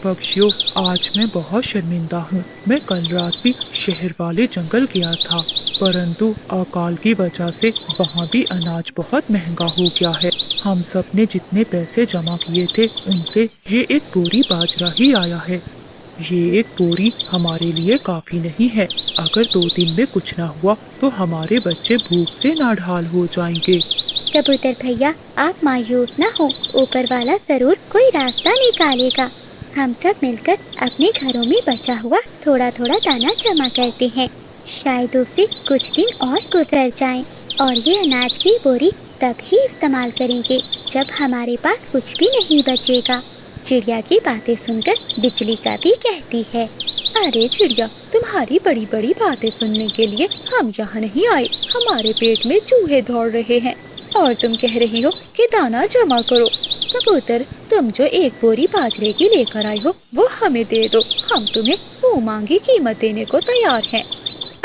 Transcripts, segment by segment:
पक्षियों, आज मैं बहुत शर्मिंदा हूँ। मैं कल रात भी शहर वाले जंगल गया था, परंतु अकाल की वजह से वहाँ भी अनाज बहुत महंगा हो गया है। हम सब ने जितने पैसे जमा किए थे उनसे ये एक बोरी बाजरा ही आया है। ये एक बोरी हमारे लिए काफी नहीं है। अगर 2 दिन में कुछ न हुआ तो हमारे बच्चे भूख से नाढाल हो जाएंगे। कबूतर भैया, आप मायूस न हो, ऊपर वाला जरूर कोई रास्ता निकालेगा। हम सब मिलकर अपने घरों में बचा हुआ थोड़ा थोड़ा दाना जमा करते हैं। शायद उससे कुछ दिन और गुजर जाएं, और ये अनाज की बोरी तब ही इस्तेमाल करेंगे जब हमारे पास कुछ भी नहीं बचेगा। चिड़िया की बातें सुनकर बिजली का भी कहती है, अरे चिड़िया, तुम्हारी बड़ी बड़ी बातें सुनने के लिए हम यहाँ नहीं आए। हमारे पेट में चूहे दौड़ रहे हैं और तुम कह रही हो कि दाना जमा करो। कबूतर, तुम जो एक बोरी बाजरे की लेकर आई हो वो हमें दे दो। हम तुम्हें मुंह मांगी कीमत देने को तैयार हैं।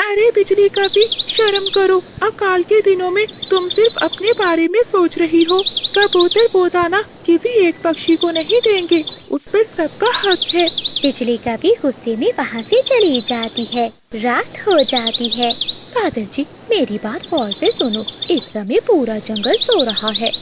अरे बिजली का भी शर्म करो। अकाल के दिनों में तुम सिर्फ अपने बारे में सोच रही हो। कबूतर वो दाना किसी एक पक्षी को नहीं देंगे, उस पर सबका हक है। बिजली का भी गुस्से में वहाँ से चली जाती है। रात हो जाती है। बादल जी, मेरी बात गौर से सुनो। इस समय पूरा जंगल सो रहा है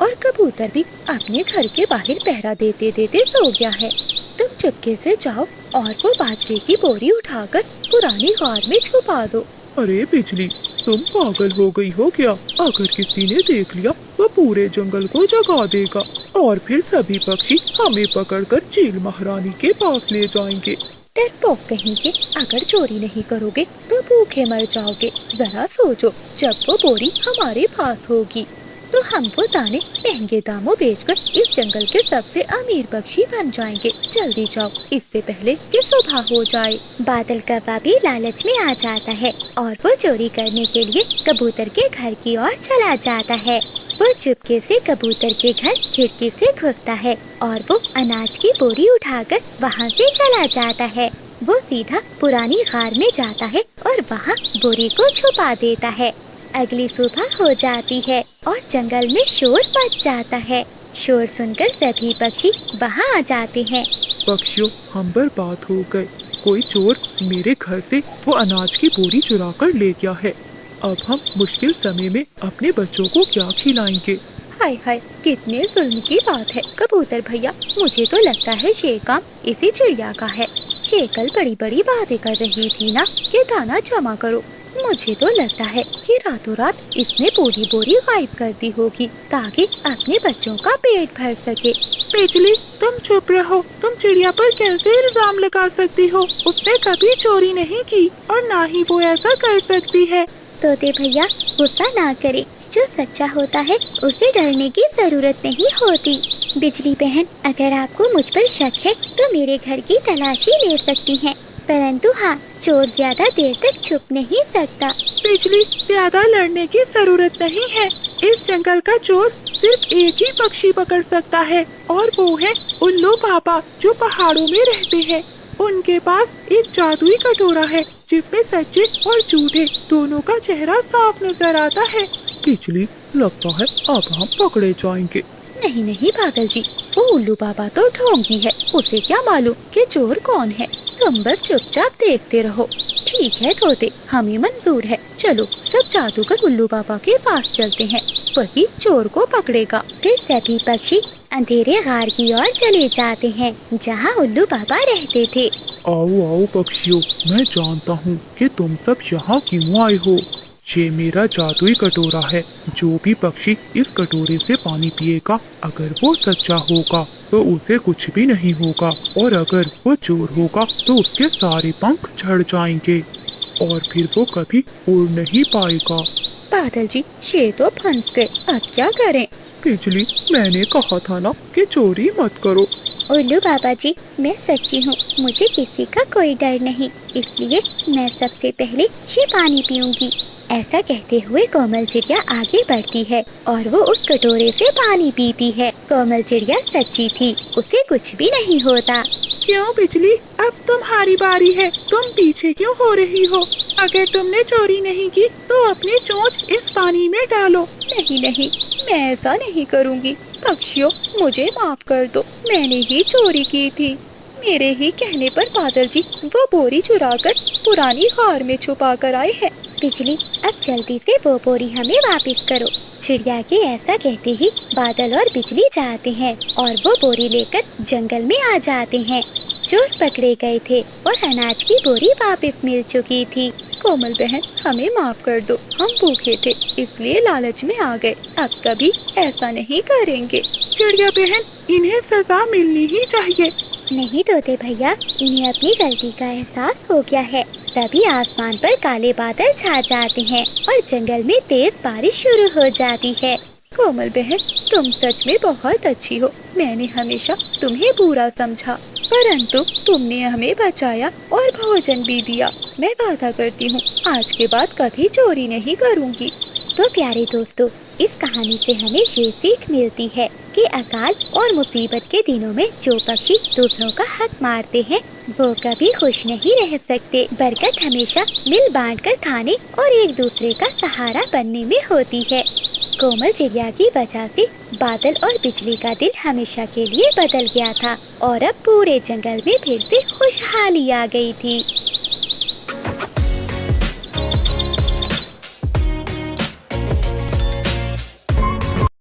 और कबूतर भी अपने घर के बाहर पहरा देते देते सो गया है। तुम चुपके से जाओ और वो बाजरे की बोरी उठाकर पुरानी गार में छुपा दो। अरे बिजली, तुम पागल हो गई हो क्या? अगर किसी ने देख लिया तो पूरे जंगल को जगा देगा और फिर सभी पक्षी हमें पकड़कर चील महारानी के पास ले जाएंगे। डरपोक कहीं के, अगर चोरी नहीं करोगे तो भूखे मर जाओगे। जरा सोचो, जब वो बोरी हमारे पास होगी तो हम वो दाने महंगे दामों बेचकर इस जंगल के सबसे अमीर पक्षी बन जाएंगे। जल्दी जाओ, इससे पहले कि सुबह हो जाए। बादल कौवा भी लालच में आ जाता है और वो चोरी करने के लिए कबूतर के घर की ओर चला जाता है। वो चुपके से कबूतर के घर खिड़की से घुसता है और वो अनाज की बोरी उठाकर वहाँ से चला जाता है। वो सीधा पुरानी गार में जाता है और वहाँ बोरी को छुपा देता है। अगली सुबह हो जाती है और जंगल में शोर मच जाता है। शोर सुनकर सभी पक्षी वहाँ आ जाते हैं। पक्षियों, हम बर्बाद हो गए। कोई चोर मेरे घर से वो अनाज की बोरी चुरा कर ले गया है। अब हम मुश्किल समय में अपने बच्चों को क्या खिलाएंगे? हाय हाय, कितने जुल्म की बात है। कबूतर भैया, मुझे तो लगता है ये काम इसी चिड़िया का है। ये कल बड़ी बड़ी बातें कर रही थी ना कि दाना जमा करो। मुझे तो लगता है कि रातों रात इसने पूरी बोरी गायब कर दी होगी ताकि अपने बच्चों का पेट भर सके। बिजली, तुम चुप रहो। तुम चिड़िया पर कैसे इल्जाम लगा सकती हो? उसने कभी चोरी नहीं की और ना ही वो ऐसा कर सकती है। तोते भैया, गुस्सा ना करे। जो सच्चा होता है उसे डरने की जरूरत नहीं होती। बिजली बहन, अगर आपको मुझ पर शक है तो मेरे घर की तलाशी ले सकती हैं। परंतु हाँ, चोर ज्यादा देर तक छुप नहीं सकता। बिजली, ज्यादा लड़ने की जरूरत नहीं है। इस जंगल का चोर सिर्फ एक ही पक्षी पकड़ सकता है और वो है उल्लू पापा, जो पहाड़ों में रहते हैं। उनके पास एक जादुई कटोरा है जिसमें सच्चे और झूठे दोनों का चेहरा साफ नजर आता है। बिजली, लगता है अब हम पकड़े जाएंगे। नहीं नहीं बादल जी, वो उल्लू बाबा तो ढोंगी है। उसे क्या मालूम कि चोर कौन है। तुम बस चुपचाप देखते रहो। ठीक है तोते, हमें मंजूर है। चलो सब जादूगर उल्लू बाबा के पास चलते हैं, वही चोर को पकड़ेगा। फिर सभी पक्षी अंधेरे गार की ओर चले जाते हैं जहाँ उल्लू बाबा रहते थे। आओ आओ पक्षियों, मैं जानता हूँ कि तुम सब यहाँ क्यों आए हो। ये मेरा जादुई कटोरा है। जो भी पक्षी इस कटोरे से पानी पिएगा, अगर वो सच्चा होगा तो उसे कुछ भी नहीं होगा, और अगर वो चोर होगा तो उसके सारे पंख झड़ जाएंगे और फिर वो कभी उड़ नहीं पाएगा। बादल जी, ये तो फंस गए, अब क्या करें? बिजली, मैंने कहा था ना कि चोरी मत करो। उल्लू बाबा जी, मैं सच्ची हूँ, मुझे किसी का कोई डर नहीं, इसलिए मैं सबसे पहले ये पानी पीऊंगी। ऐसा कहते हुए कोमल चिड़िया आगे बढ़ती है और वो उस कटोरे से पानी पीती है। कोमल चिड़िया सच्ची थी, उसे कुछ भी नहीं होता। क्यों बिजली, अब तुम्हारी बारी है। तुम पीछे क्यों हो रही हो? अगर तुमने चोरी नहीं की तो अपनी चोंच इस पानी में डालो। नहीं नहीं, मैं ऐसा नहीं करूँगी। पक्षियों, मुझे माफ कर दो, मैंने ही चोरी की थी। मेरे ही कहने पर बादल जी वो बोरी चुराकर पुरानी खार में छुपा कर आए हैं। बिजली, अब जल्दी से वो बोरी हमें वापस करो। चिड़िया के ऐसा कहते ही बादल और बिजली जाते हैं और वो बोरी लेकर जंगल में आ जाते हैं। चोर पकड़े गए थे और अनाज की बोरी वापस मिल चुकी थी। कोमल बहन, हमें माफ कर दो, हम भूखे थे इसलिए लालच में आ गए, अब कभी ऐसा नहीं करेंगे। चिड़िया बहन, इन्हें सजा मिलनी ही चाहिए। नहीं तोते भैया, इन्हें अपनी गलती का एहसास हो गया है। तभी आसमान पर काले बादल छा जाते हैं और जंगल में तेज बारिश शुरू हो जाती है। कोमल बहन, तुम सच में बहुत अच्छी हो। मैंने हमेशा तुम्हें बुरा समझा, परंतु तुमने हमें बचाया और भोजन भी दिया। मैं वादा करती हूँ आज के बाद कभी चोरी नहीं करूँगी। तो प्यारे दोस्तों, इस कहानी से हमें ये सीख मिलती है कि अकाल और मुसीबत के दिनों में जो पक्षी दूसरों का हक मारते हैं वो कभी खुश नहीं रह सकते। बरकत हमेशा मिल बांट कर खाने और एक दूसरे का सहारा बनने में होती है। कोमल चिड़िया की वजह से बादल और बिजली का दिल हमेशा के लिए बदल गया था और अब पूरे जंगल में फिर से खुशहाली आ गई थी।